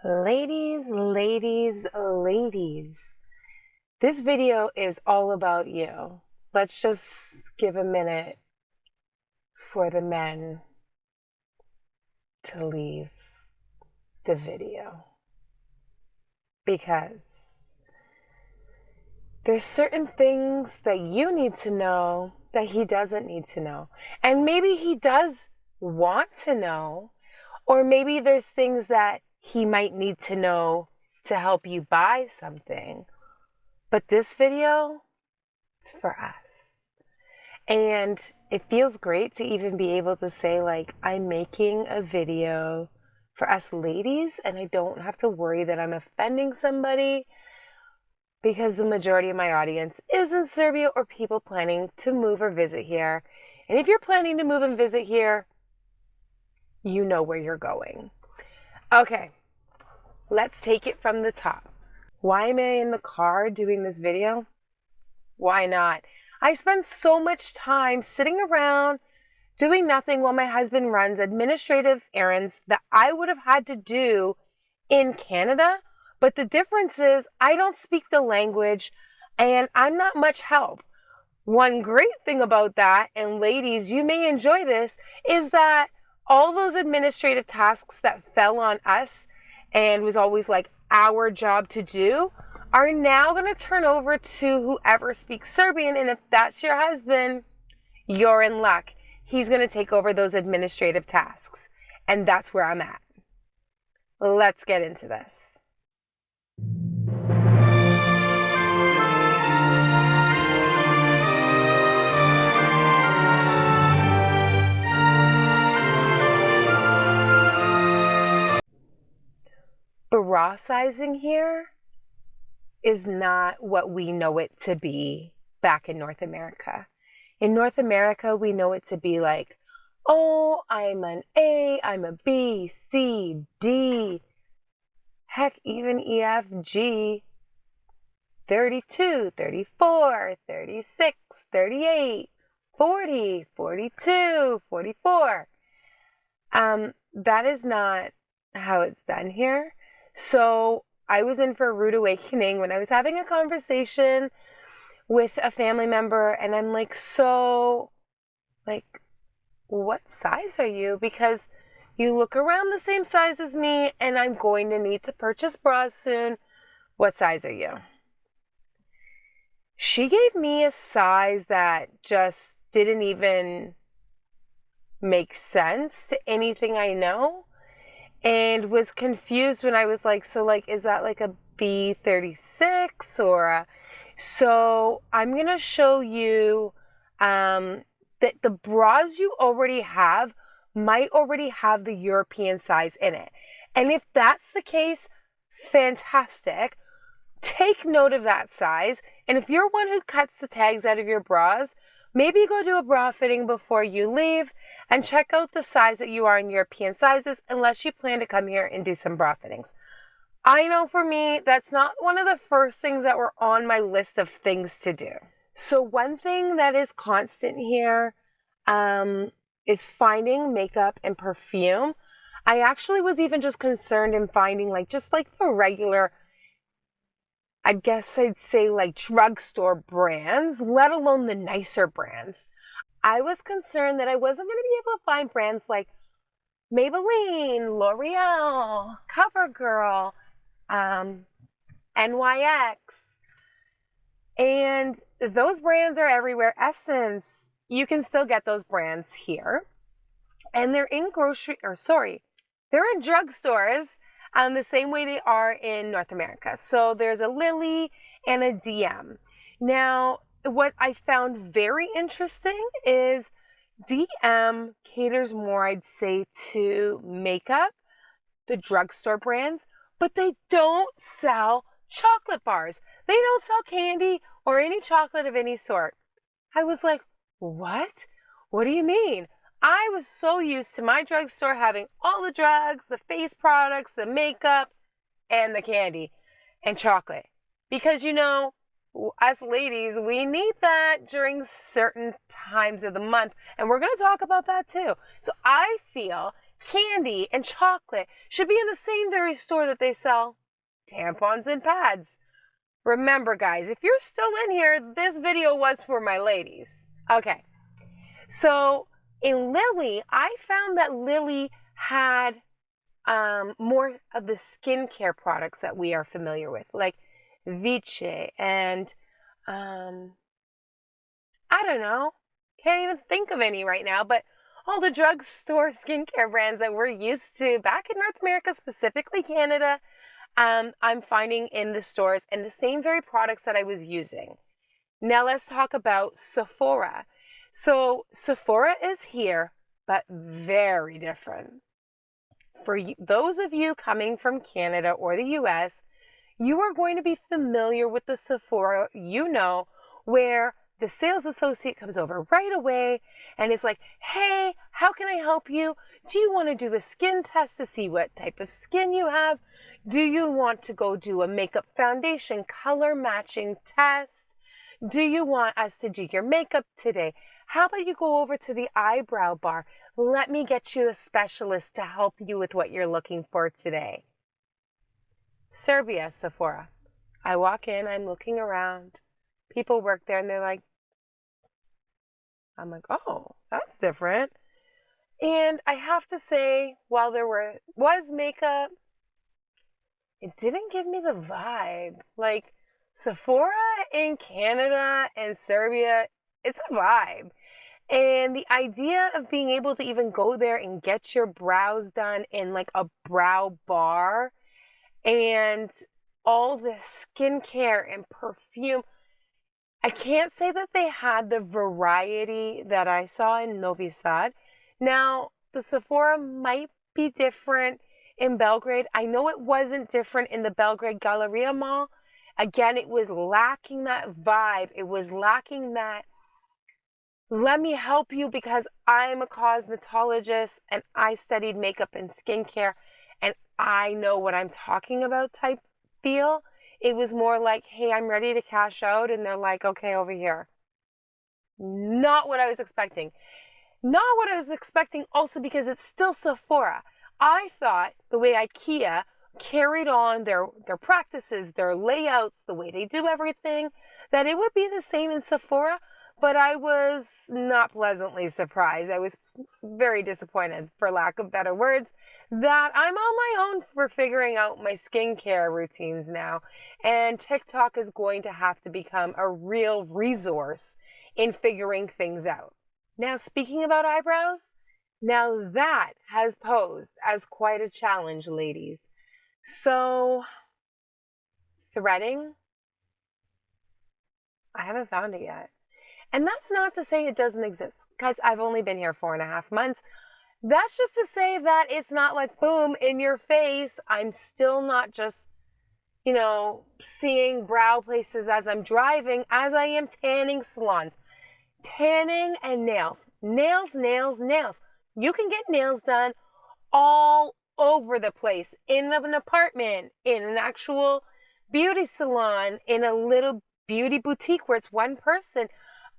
Ladies, ladies, ladies, this video is all about you. Let's just give a minute for the men to leave the video because there's certain things that you need to know that he doesn't need to know. And maybe he does want to know, or maybe there's things that he might need to know to help you buy something. But this video is for us. And it feels great to even be able to say, like, I'm making a video for us ladies, and I don't have to worry that I'm offending somebody because the majority of my audience is in Serbia or people planning to move or visit here. And if you're planning to move and visit here, you know where you're going. Okay, let's take it from the top. Why am I in the car doing this video? Why not? I spend so much time sitting around doing nothing while my husband runs administrative errands that I would have had to do in Canada. But the difference is I don't speak the language and I'm not much help. One great thing about that, and ladies, you may enjoy this, is that all those administrative tasks that fell on us and was always like our job to do are now going to turn over to whoever speaks Serbian. And if that's your husband, you're in luck. He's going to take over those administrative tasks. And that's where I'm at. Let's get into this. Bra sizing here is not what we know it to be back in North America. In North America, we know it to be like, oh, I'm an A, I'm a B, C, D, heck, even E, F, G, 32, 34, 36, 38, 40, 42, 44. That is not how it's done here. So I was in for a rude awakening when I was having a conversation with a family member, and I'm like, so, like, what size are you? Because you look around the same size as me, and I'm going to need to purchase bras soon. What size are you? She gave me a size that just didn't even make sense to anything I know. And was confused when I was like, so like, is that like a B36 or a... So I'm going to show you that the bras you already have might already have the European size in it. And if that's the case, fantastic. Take note of that size. And if you're one who cuts the tags out of your bras, maybe go do a bra fitting before you leave and check out the size that you are in European sizes, unless you plan to come here and do some bra fittings. I know for me, that's not one of the first things that were on my list of things to do. So one thing that is constant here is finding makeup and perfume. I actually was even just concerned in finding just the regular, I guess I'd say like drugstore brands, let alone the nicer brands. I was concerned that I wasn't going to be able to find brands like Maybelline, L'Oreal, CoverGirl, NYX. And those brands are everywhere. Essence, you can still get those brands here. And they're in they're in drugstores the same way they are in North America. So there's a Lily and a DM. Now, what I found very interesting is DM caters more, I'd say, to makeup, the drugstore brands, but they don't sell chocolate bars. They don't sell candy or any chocolate of any sort. I was like, what? What do you mean? I was so used to my drugstore having all the drugs, the face products, the makeup, and the candy and chocolate. Because, us ladies, we need that during certain times of the month. And we're going to talk about that too. So I feel candy and chocolate should be in the same very store that they sell tampons and pads. Remember, guys, if you're still in here, this video was for my ladies. Okay, so in Lily, I found that Lily had more of the skincare products that we are familiar with, like Vichy and I don't know, can't even think of any right now, but all the drugstore skincare brands that we're used to back in North America, specifically Canada, I'm finding in the stores and the same very products that I was using. Now let's talk about Sephora. So Sephora is here, but very different. For those of you coming from Canada or the US, you are going to be familiar with the Sephora, where the sales associate comes over right away and is like, hey, how can I help you? Do you want to do a skin test to see what type of skin you have? Do you want to go do a makeup foundation color matching test? Do you want us to do your makeup today? How about you go over to the eyebrow bar? Let me get you a specialist to help you with what you're looking for today. Serbia, Sephora. I walk in, I'm looking around. People work there and they're like, I'm like, oh, that's different. And I have to say, while there was makeup, it didn't give me the vibe. Like Sephora in Canada and Serbia, it's a vibe. And the idea of being able to even go there and get your brows done in like a brow bar and all the skincare and perfume, I can't say that they had the variety that I saw in Novi Sad. Now, the Sephora might be different in Belgrade. I know it wasn't different in the Belgrade Galleria Mall. Again, it was lacking that vibe. It was lacking that, let me help you because I'm a cosmetologist and I studied makeup and skincare and I know what I'm talking about type feel. It was more like, hey, I'm ready to cash out. And they're like, okay, over here. Not what I was expecting. Not what I was expecting also because it's still Sephora. I thought the way IKEA carried on their practices, their layouts, the way they do everything, that it would be the same in Sephora. But I was not pleasantly surprised. I was very disappointed, for lack of better words, that I'm on my own for figuring out my skincare routines now. And TikTok is going to have to become a real resource in figuring things out. Now, speaking about eyebrows, now that has posed as quite a challenge, ladies. So, threading, I haven't found it yet. And that's not to say it doesn't exist, because I've only been here 4.5 months. That's just to say that it's not like, boom, in your face. I'm still not just, seeing brow places as I'm driving, as I am tanning salons. Tanning and nails. Nails, nails, nails. You can get nails done all over the place. In an apartment, in an actual beauty salon, in a little beauty boutique where it's one person.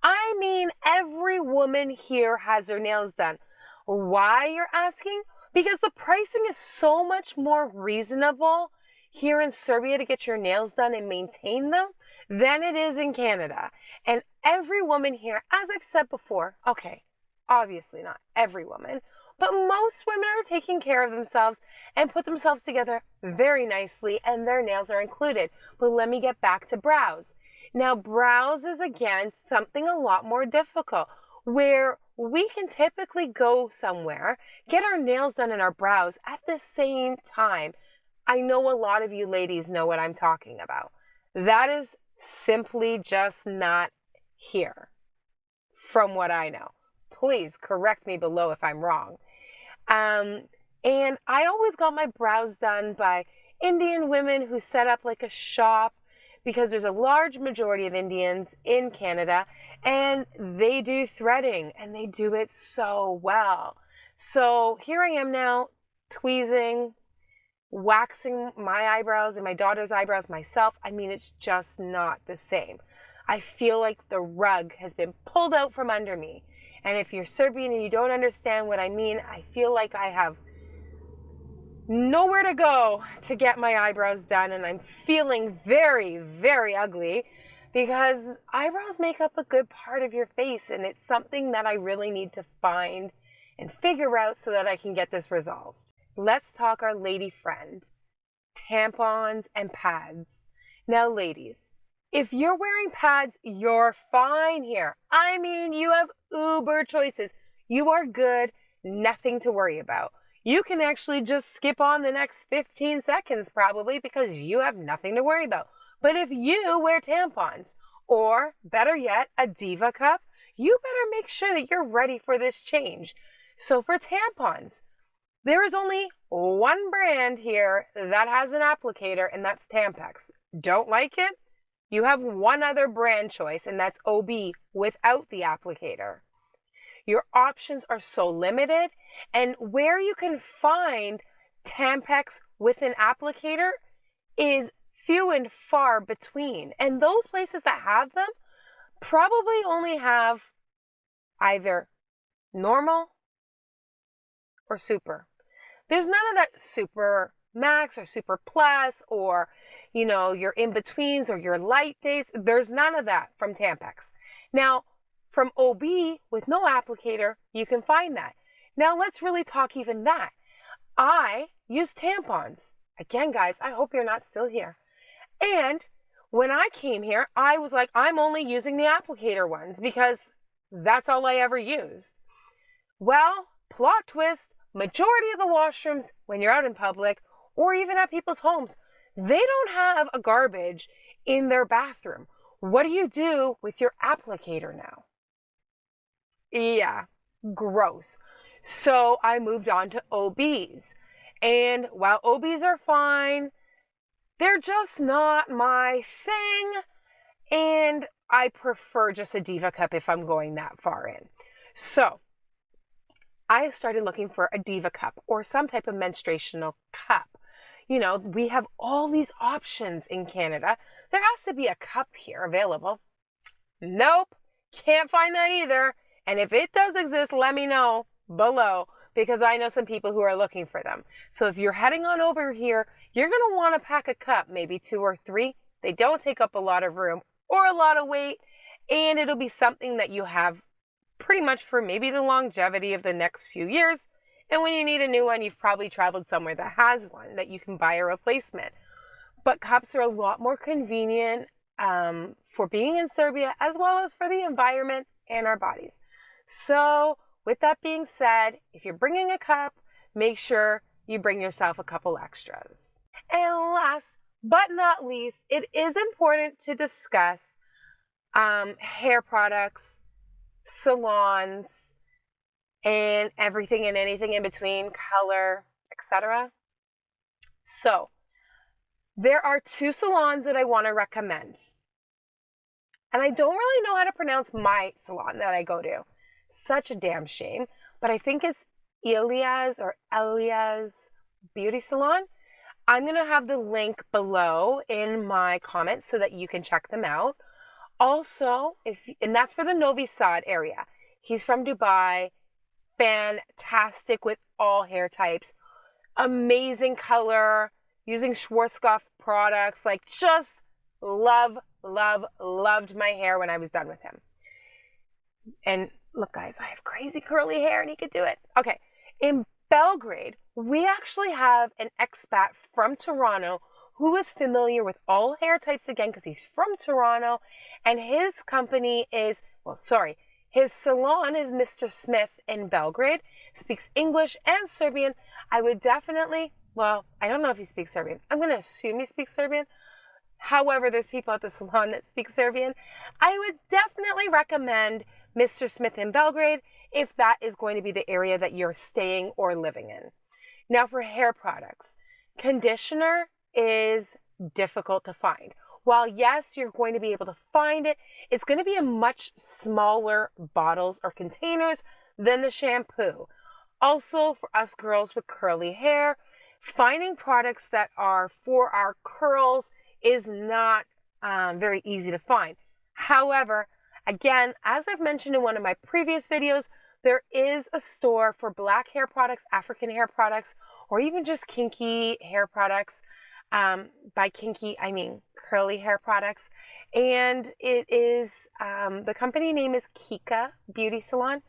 I mean, every woman here has her nails done. Why, you're asking? Because the pricing is so much more reasonable here in Serbia to get your nails done and maintain them than it is in Canada. And every woman here, as I've said before, okay, obviously not every woman, but most women are taking care of themselves and put themselves together very nicely, and their nails are included. But let me get back to brows. Now, brows is, again, something a lot more difficult, where we can typically go somewhere, get our nails done and our brows at the same time. I know a lot of you ladies know what I'm talking about. That is simply just not here, from what I know. Please correct me below if I'm wrong. And I always got my brows done by Indian women who set up like a shop, because there's a large majority of Indians in Canada, and they do threading, and they do it so well. So here I am now, tweezing, waxing my eyebrows and my daughter's eyebrows myself. I mean, it's just not the same. I feel like the rug has been pulled out from under me. And if you're Serbian and you don't understand what I mean, I feel like I have nowhere to go to get my eyebrows done, and I'm feeling very, very ugly because eyebrows make up a good part of your face, and it's something that I really need to find and figure out so that I can get this resolved. Let's talk our lady friend, tampons and pads. Now, ladies, if you're wearing pads, you're fine here. I mean, you have uber choices. You are good, nothing to worry about. You can actually just skip on the next 15 seconds probably because you have nothing to worry about. But if you wear tampons, or better yet, a Diva cup, you better make sure that you're ready for this change. So for tampons, there is only one brand here that has an applicator, and that's Tampax. Don't like it? You have one other brand choice, and that's OB without the applicator. Your options are so limited, and where you can find Tampax with an applicator is few and far between. And those places that have them probably only have either normal or super. There's none of that super max or super plus or, your in-betweens or your light days. There's none of that from Tampax. Now, from OB with no applicator, you can find that. Now, let's really talk even that. I use tampons. Again, guys, I hope you're not still here. And when I came here, I was like, I'm only using the applicator ones because that's all I ever used. Well, plot twist, majority of the washrooms, when you're out in public or even at people's homes, they don't have a garbage in their bathroom. What do you do with your applicator now? Yeah, gross. So I moved on to OBs. And while OBs are fine, they're just not my thing. And I prefer just a Diva cup if I'm going that far in. So I started looking for a Diva cup or some type of menstruational cup. We have all these options in Canada. There has to be a cup here available. Nope, can't find that either. And if it does exist, let me know below because I know some people who are looking for them. So if you're heading on over here, you're going to want to pack a cup, maybe 2 or 3. They don't take up a lot of room or a lot of weight, and it'll be something that you have pretty much for maybe the longevity of the next few years. And when you need a new one, you've probably traveled somewhere that has one that you can buy a replacement. But cups are a lot more convenient for being in Serbia as well as for the environment and our bodies. So with that being said, if you're bringing a cup, make sure you bring yourself a couple extras. And last but not least, it is important to discuss hair products, salons, and everything and anything in between, color, etc. So there are 2 salons that I want to recommend. And I don't really know how to pronounce my salon that I go to. Such a damn shame. But I think it's Elia's Beauty Salon. I'm going to have the link below in my comments so that you can check them out. Also, and that's for the Novi Sad area. He's from Dubai. Fantastic with all hair types. Amazing color. Using Schwarzkopf products. Like, just loved my hair when I was done with him. And look, guys, I have crazy curly hair and he could do it. Okay, in Belgrade, we actually have an expat from Toronto who is familiar with all hair types again because he's from Toronto, and his company is, his salon is Mr. Smith in Belgrade, speaks English and Serbian. I would definitely, I don't know if he speaks Serbian. I'm going to assume he speaks Serbian. However, there's people at the salon that speak Serbian. I would definitely recommend Mr. Smith in Belgrade if that is going to be the area that you're staying or living in. Now for hair products, conditioner is difficult to find. While yes, you're going to be able to find it, it's going to be in much smaller bottles or containers than the shampoo. Also, for us girls with curly hair, finding products that are for our curls is not very easy to find. However, again, as I've mentioned in one of my previous videos, there is a store for black hair products, African hair products, or even just kinky hair products. By kinky, I mean curly hair products. And it is, the company name is Kika Beauty Salon.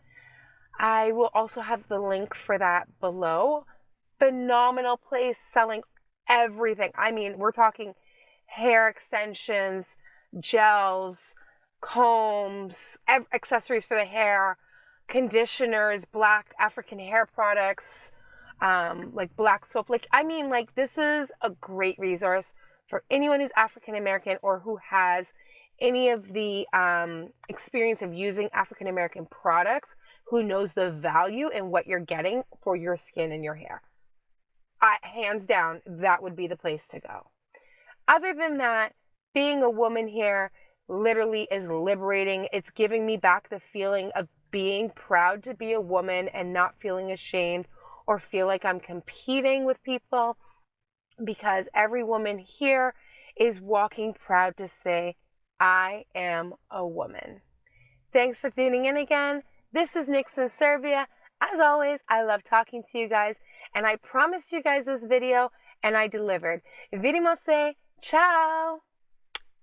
I will also have the link for that below. Phenomenal place selling everything. I mean, we're talking hair extensions, gels, combs, accessories for the hair, conditioners, black African hair products, like black soap. Like, I mean, like, this is a great resource for anyone who's African American or who has any of the experience of using African American products, who knows the value and what you're getting for your skin and your hair. Hands down, that would be the place to go. Other than that, being a woman here literally is liberating. It's giving me back the feeling of being proud to be a woman and not feeling ashamed or feel like I'm competing with people, because every woman here is walking proud to say, I am a woman. Thanks for tuning in again. This is Nix in Serbia. As always, I love talking to you guys, and I promised you guys this video, and I delivered. Vidimo se. Ciao!